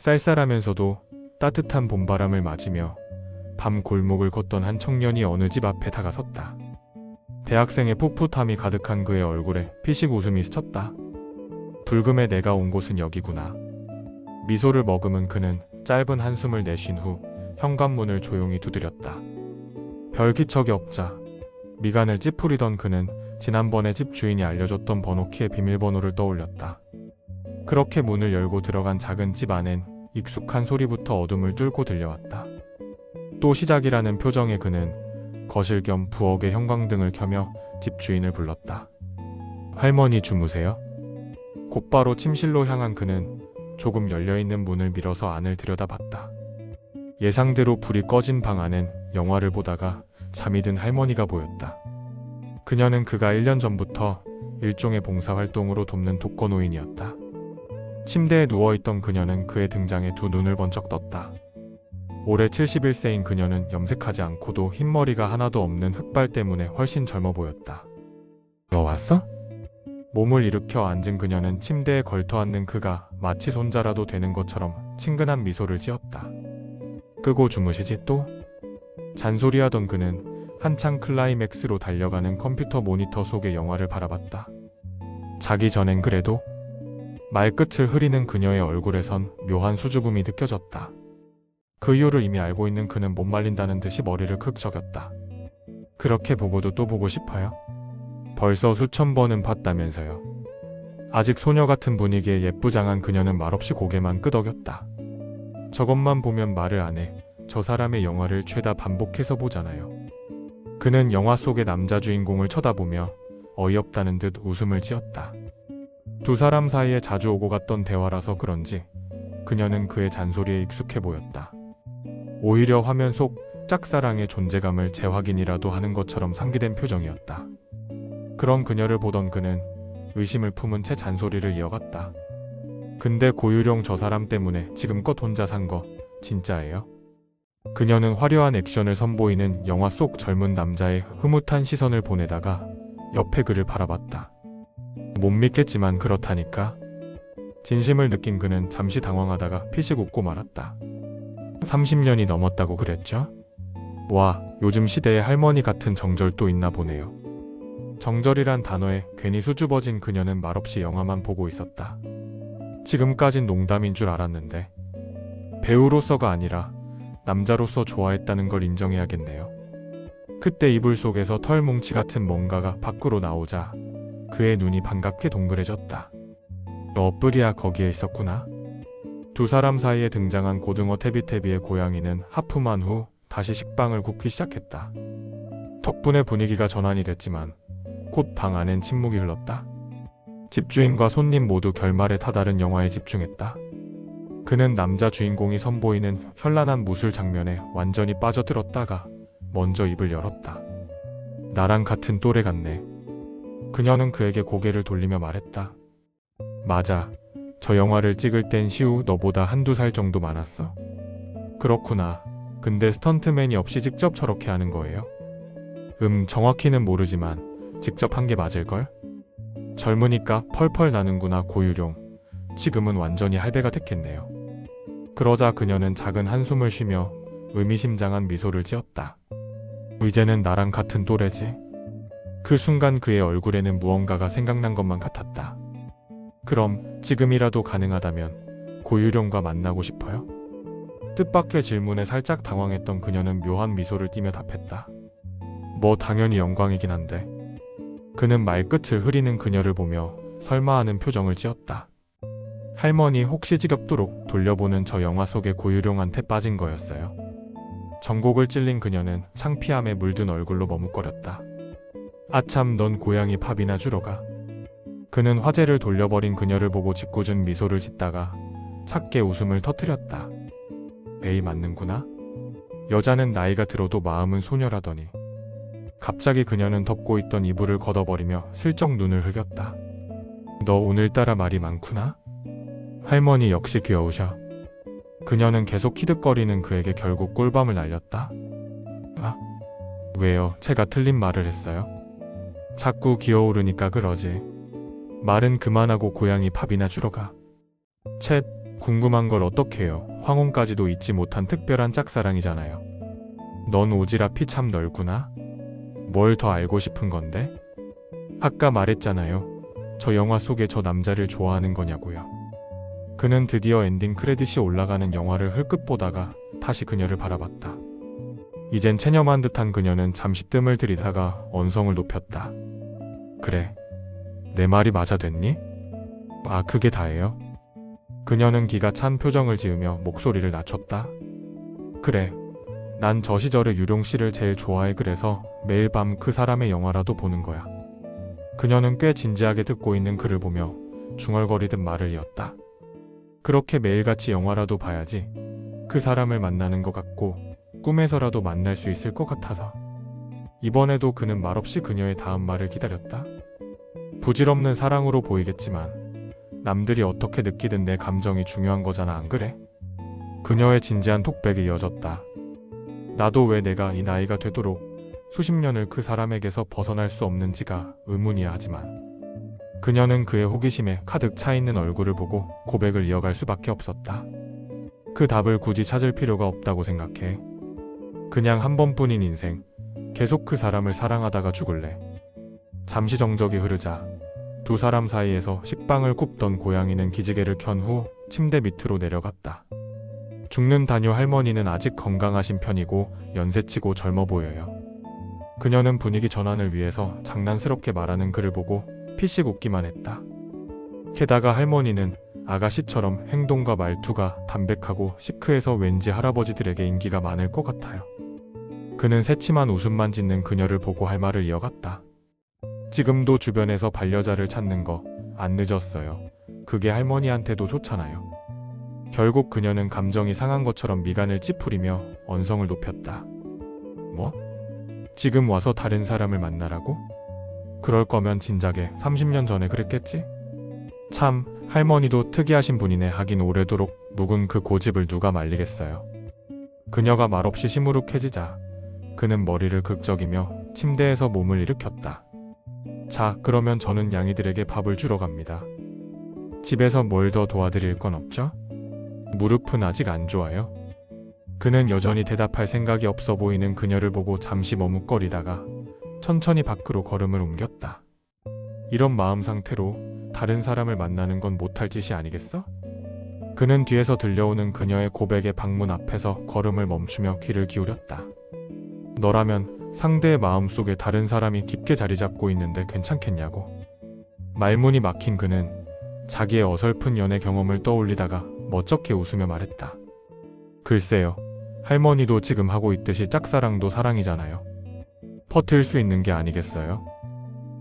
쌀쌀하면서도 따뜻한 봄바람을 맞으며 밤 골목을 걷던 한 청년이 어느 집 앞에 다가섰다. 대학생의 풋풋함이 가득한 그의 얼굴에 피식 웃음이 스쳤다. 불금에 내가 온 곳은 여기구나. 미소를 머금은 그는 짧은 한숨을 내쉰 후 현관문을 조용히 두드렸다. 별기척이 없자 미간을 찌푸리던 그는 지난번에 집 주인이 알려줬던 번호키의 비밀번호를 떠올렸다. 그렇게 문을 열고 들어간 작은 집 안엔 익숙한 소리부터 어둠을 뚫고 들려왔다. 또 시작이라는 표정의 그는 거실 겸 부엌의 형광등을 켜며 집주인을 불렀다. 할머니 주무세요? 곧바로 침실로 향한 그는 조금 열려있는 문을 밀어서 안을 들여다봤다. 예상대로 불이 꺼진 방 안엔 영화를 보다가 잠이 든 할머니가 보였다. 그녀는 그가 1년 전부터 일종의 봉사활동으로 돕는 독거노인이었다. 침대에 누워있던 그녀는 그의 등장에 두 눈을 번쩍 떴다. 올해 71세인 그녀는 염색하지 않고도 흰머리가 하나도 없는 흑발 때문에 훨씬 젊어 보였다. 너 왔어? 몸을 일으켜 앉은 그녀는 침대에 걸터앉는 그가 마치 손자라도 되는 것처럼 친근한 미소를 지었다. 끄고 주무시지 또? 잔소리하던 그는 한창 클라이맥스로 달려가는 컴퓨터 모니터 속의 영화를 바라봤다. 자기 전엔 그래도? 말끝을 흐리는 그녀의 얼굴에선 묘한 수줍음이 느껴졌다. 그 이유를 이미 알고 있는 그는 못 말린다는 듯이 머리를 긁 저겼다. 그렇게 보고도 또 보고 싶어요? 벌써 수천 번은 봤다면서요. 아직 소녀 같은 분위기에 예쁘장한 그녀는 말없이 고개만 끄덕였다. 저것만 보면 말을 안 해. 저 사람의 영화를 죄다 반복해서 보잖아요. 그는 영화 속의 남자 주인공을 쳐다보며 어이없다는 듯 웃음을 지었다. 두 사람 사이에 자주 오고 갔던 대화라서 그런지 그녀는 그의 잔소리에 익숙해 보였다. 오히려 화면 속 짝사랑의 존재감을 재확인이라도 하는 것처럼 상기된 표정이었다. 그런 그녀를 보던 그는 의심을 품은 채 잔소리를 이어갔다. 근데 고유룡 저 사람 때문에 지금껏 혼자 산 거 진짜예요? 그녀는 화려한 액션을 선보이는 영화 속 젊은 남자의 흐뭇한 시선을 보내다가 옆에 그를 바라봤다. 못 믿겠지만 그렇다니까. 진심을 느낀 그는 잠시 당황하다가 피식 웃고 말았다. 30년이 넘었다고 그랬죠? 와, 요즘 시대에 할머니 같은 정절도 있나 보네요. 정절이란 단어에 괜히 수줍어진 그녀는 말없이 영화만 보고 있었다. 지금까진 농담인 줄 알았는데 배우로서가 아니라 남자로서 좋아했다는 걸 인정해야겠네요. 그때 이불 속에서 털뭉치 같은 뭔가가 밖으로 나오자 그의 눈이 반갑게 동그래졌다. 너 뿌리야 거기에 있었구나. 두 사람 사이에 등장한 고등어 태비태비의 고양이는 하품한 후 다시 식빵을 굽기 시작했다. 덕분에 분위기가 전환이 됐지만 곧 방 안엔 침묵이 흘렀다. 집주인과 손님 모두 결말에 다다른 영화에 집중했다. 그는 남자 주인공이 선보이는 현란한 무술 장면에 완전히 빠져들었다가 먼저 입을 열었다. 나랑 같은 또래 같네. 그녀는 그에게 고개를 돌리며 말했다. 맞아. 저 영화를 찍을 땐 시우 너보다 한두 살 정도 많았어. 그렇구나. 근데 스턴트맨이 없이 직접 저렇게 하는 거예요? 정확히는 모르지만 직접 한 게 맞을걸? 젊으니까 펄펄 나는구나 고유룡. 지금은 완전히 할배가 됐겠네요. 그러자 그녀는 작은 한숨을 쉬며 의미심장한 미소를 지었다. 이제는 나랑 같은 또래지. 그 순간 그의 얼굴에는 무언가가 생각난 것만 같았다. 그럼 지금이라도 가능하다면 고유룡과 만나고 싶어요? 뜻밖의 질문에 살짝 당황했던 그녀는 묘한 미소를 띠며 답했다. 뭐 당연히 영광이긴 한데. 그는 말끝을 흐리는 그녀를 보며 설마 하는 표정을 지었다. 할머니 혹시 지겹도록 돌려보는 저 영화 속의 고유룡한테 빠진 거였어요? 전곡을 찔린 그녀는 창피함에 물든 얼굴로 머뭇거렸다. 아참 넌 고양이 밥이나 주러 가. 그는 화제를 돌려버린 그녀를 보고 짓궂은 미소를 짓다가 작게 웃음을 터뜨렸다. 에이 맞는구나. 여자는 나이가 들어도 마음은 소녀라더니. 갑자기 그녀는 덮고 있던 이불을 걷어버리며 슬쩍 눈을 흘겼다. 너 오늘따라 말이 많구나? 할머니 역시 귀여우셔. 그녀는 계속 키득거리는 그에게 결국 꿀밤을 날렸다. 아, 왜요? 제가 틀린 말을 했어요? 자꾸 기어오르니까 그러지. 말은 그만하고 고양이 밥이나 주러 가. 쳇, 궁금한 걸 어떡해요. 황혼까지도 잊지 못한 특별한 짝사랑이잖아요. 넌 오지랖이 참 넓구나. 뭘 더 알고 싶은 건데? 아까 말했잖아요. 저 영화 속에 저 남자를 좋아하는 거냐고요. 그는 드디어 엔딩 크레딧이 올라가는 영화를 흘끗 보다가 다시 그녀를 바라봤다. 이젠 체념한 듯한 그녀는 잠시 뜸을 들이다가 언성을 높였다. 그래, 내 말이 맞아 됐니? 아, 그게 다예요? 그녀는 기가 찬 표정을 지으며 목소리를 낮췄다. 그래, 난 저 시절의 유룡 씨를 제일 좋아해. 그래서 매일 밤 그 사람의 영화라도 보는 거야. 그녀는 꽤 진지하게 듣고 있는 그를 보며 중얼거리듯 말을 이었다. 그렇게 매일같이 영화라도 봐야지 그 사람을 만나는 것 같고 꿈에서라도 만날 수 있을 것 같아서. 이번에도 그는 말없이 그녀의 다음 말을 기다렸다. 부질없는 사랑으로 보이겠지만 남들이 어떻게 느끼든 내 감정이 중요한 거잖아, 안 그래? 그녀의 진지한 톡백이 이어졌다. 나도 왜 내가 이 나이가 되도록 수십 년을 그 사람에게서 벗어날 수 없는지가 의문이야. 하지만 그녀는 그의 호기심에 가득 차 있는 얼굴을 보고 고백을 이어갈 수밖에 없었다. 그 답을 굳이 찾을 필요가 없다고 생각해. 그냥 한 번뿐인 인생, 계속 그 사람을 사랑하다가 죽을래. 잠시 정적이 흐르자 두 사람 사이에서 식빵을 굽던 고양이는 기지개를 켠 후 침대 밑으로 내려갔다. 죽는 다녀 할머니는 아직 건강하신 편이고 연세치고 젊어 보여요. 그녀는 분위기 전환을 위해서 장난스럽게 말하는 그를 보고 피식 웃기만 했다. 게다가 할머니는 아가씨처럼 행동과 말투가 담백하고 시크해서 왠지 할아버지들에게 인기가 많을 것 같아요. 그는 새침한 웃음만 짓는 그녀를 보고 할 말을 이어갔다. 지금도 주변에서 반려자를 찾는 거 안 늦었어요. 그게 할머니한테도 좋잖아요. 결국 그녀는 감정이 상한 것처럼 미간을 찌푸리며 언성을 높였다. 뭐? 지금 와서 다른 사람을 만나라고? 그럴 거면 진작에 30년 전에 그랬겠지? 참, 할머니도 특이하신 분이네. 하긴 오래도록 묵은 그 고집을 누가 말리겠어요. 그녀가 말없이 시무룩해지자 그는 머리를 긁적이며 침대에서 몸을 일으켰다. 자, 그러면 저는 양이들에게 밥을 주러 갑니다. 집에서 뭘 더 도와드릴 건 없죠? 무릎은 아직 안 좋아요? 그는 여전히 대답할 생각이 없어 보이는 그녀를 보고 잠시 머뭇거리다가 천천히 밖으로 걸음을 옮겼다. 이런 마음 상태로 다른 사람을 만나는 건 못할 짓이 아니겠어? 그는 뒤에서 들려오는 그녀의 고백의 방문 앞에서 걸음을 멈추며 귀를 기울였다. 너라면 상대의 마음속에 다른 사람이 깊게 자리 잡고 있는데 괜찮겠냐고. 말문이 막힌 그는 자기의 어설픈 연애 경험을 떠올리다가 멋쩍게 웃으며 말했다. 글쎄요, 할머니도 지금 하고 있듯이 짝사랑도 사랑이잖아요. 버틸 수 있는 게 아니겠어요?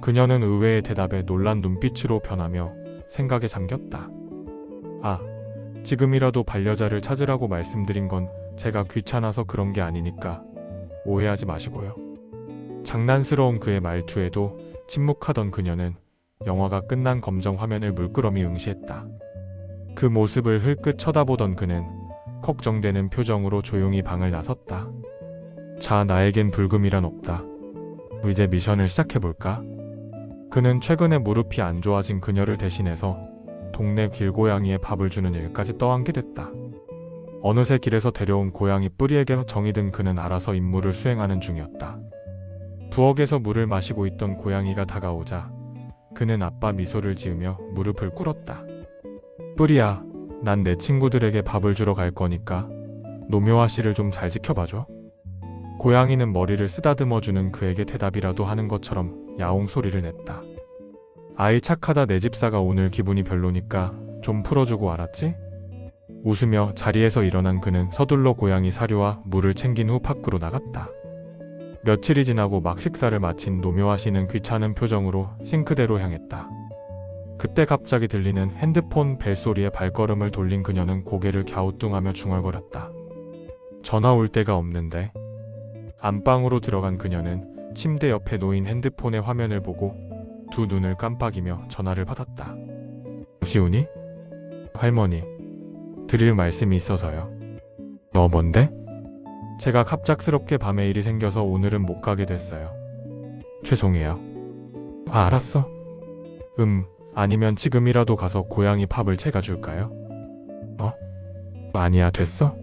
그녀는 의외의 대답에 놀란 눈빛으로 변하며 생각에 잠겼다. 아, 지금이라도 반려자를 찾으라고 말씀드린 건 제가 귀찮아서 그런 게 아니니까 오해하지 마시고요. 장난스러운 그의 말투에도 침묵하던 그녀는 영화가 끝난 검정 화면을 물끄러미 응시했다. 그 모습을 흘끗 쳐다보던 그는 걱정되는 표정으로 조용히 방을 나섰다. 자, 나에겐 불금이란 없다. 이제 미션을 시작해볼까? 그는 최근에 무릎이 안 좋아진 그녀를 대신해서 동네 길고양이에 밥을 주는 일까지 떠안게 됐다. 어느새 길에서 데려온 고양이 뿌리에게 정이 든 그는 알아서 임무를 수행하는 중이었다. 부엌에서 물을 마시고 있던 고양이가 다가오자 그는 아빠 미소를 지으며 무릎을 꿇었다. 뿌리야, 난 내 친구들에게 밥을 주러 갈 거니까 노묘아 씨를 좀 잘 지켜봐줘. 고양이는 머리를 쓰다듬어주는 그에게 대답이라도 하는 것처럼 야옹 소리를 냈다. 아이 착하다. 내 집사가 오늘 기분이 별로니까 좀 풀어주고 알았지? 웃으며 자리에서 일어난 그는 서둘러 고양이 사료와 물을 챙긴 후 밖으로 나갔다. 며칠이 지나고 막 식사를 마친 노묘아 씨는 귀찮은 표정으로 싱크대로 향했다. 그때 갑자기 들리는 핸드폰 벨소리에 발걸음을 돌린 그녀는 고개를 갸우뚱하며 중얼거렸다. 전화 올 데가 없는데. 안방으로 들어간 그녀는 침대 옆에 놓인 핸드폰의 화면을 보고 두 눈을 깜빡이며 전화를 받았다. 시우니? 할머니, 드릴 말씀이 있어서요. 너 뭔데? 제가 갑작스럽게 밤에 일이 생겨서 오늘은 못 가게 됐어요. 죄송해요. 아, 알았어. 아니면 지금이라도 가서 고양이 밥을 제가 줄까요? 아니야, 됐어?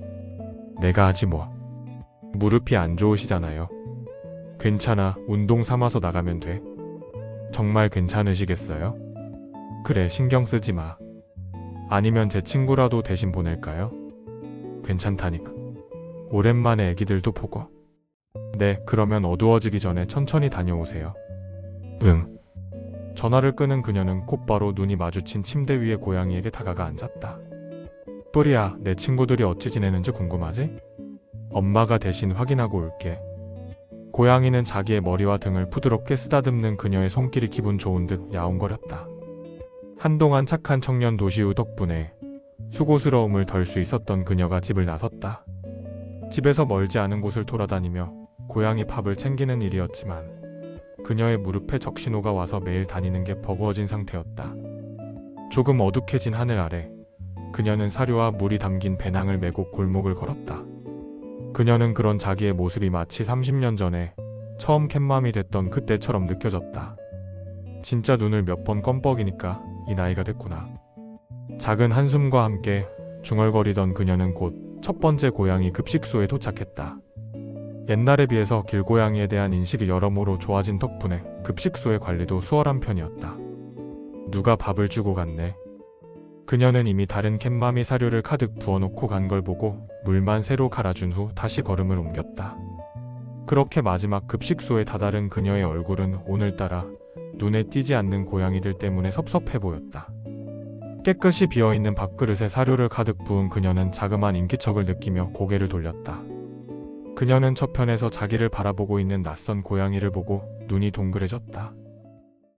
내가 하지 뭐. 무릎이 안 좋으시잖아요. 괜찮아, 운동 삼아서 나가면 돼. 정말 괜찮으시겠어요? 그래, 신경 쓰지 마. 아니면 제 친구라도 대신 보낼까요? 괜찮다니까. 오랜만에 애기들도 보고. 네, 그러면 어두워지기 전에 천천히 다녀오세요. 응. 전화를 끄는 그녀는 곧바로 눈이 마주친 침대 위에 고양이에게 다가가 앉았다. 뿌리야, 내 친구들이 어찌 지내는지 궁금하지? 엄마가 대신 확인하고 올게. 고양이는 자기의 머리와 등을 부드럽게 쓰다듬는 그녀의 손길이 기분 좋은 듯 야옹거렸다. 한동안 착한 청년 도시우 덕분에 수고스러움을 덜 수 있었던 그녀가 집을 나섰다. 집에서 멀지 않은 곳을 돌아다니며 고양이 팝을 챙기는 일이었지만 그녀의 무릎에 적신호가 와서 매일 다니는 게 버거워진 상태였다. 조금 어둑해진 하늘 아래 그녀는 사료와 물이 담긴 배낭을 메고 골목을 걸었다. 그녀는 그런 자기의 모습이 마치 30년 전에 처음 캣맘이 됐던 그때처럼 느껴졌다. 진짜 눈을 몇 번 껌뻑이니까 이 나이가 됐구나. 작은 한숨과 함께 중얼거리던 그녀는 곧 첫 번째 고양이 급식소에 도착했다. 옛날에 비해서 길고양이에 대한 인식이 여러모로 좋아진 덕분에 급식소의 관리도 수월한 편이었다. 누가 밥을 주고 갔네. 그녀는 이미 다른 캣맘이 사료를 가득 부어놓고 간 걸 보고 물만 새로 갈아준 후 다시 걸음을 옮겼다. 그렇게 마지막 급식소에 다다른 그녀의 얼굴은 오늘따라 눈에 띄지 않는 고양이들 때문에 섭섭해 보였다. 깨끗이 비어있는 밥그릇에 사료를 가득 부은 그녀는 자그마한 인기척을 느끼며 고개를 돌렸다. 그녀는 저편에서 자기를 바라보고 있는 낯선 고양이를 보고 눈이 동그래졌다.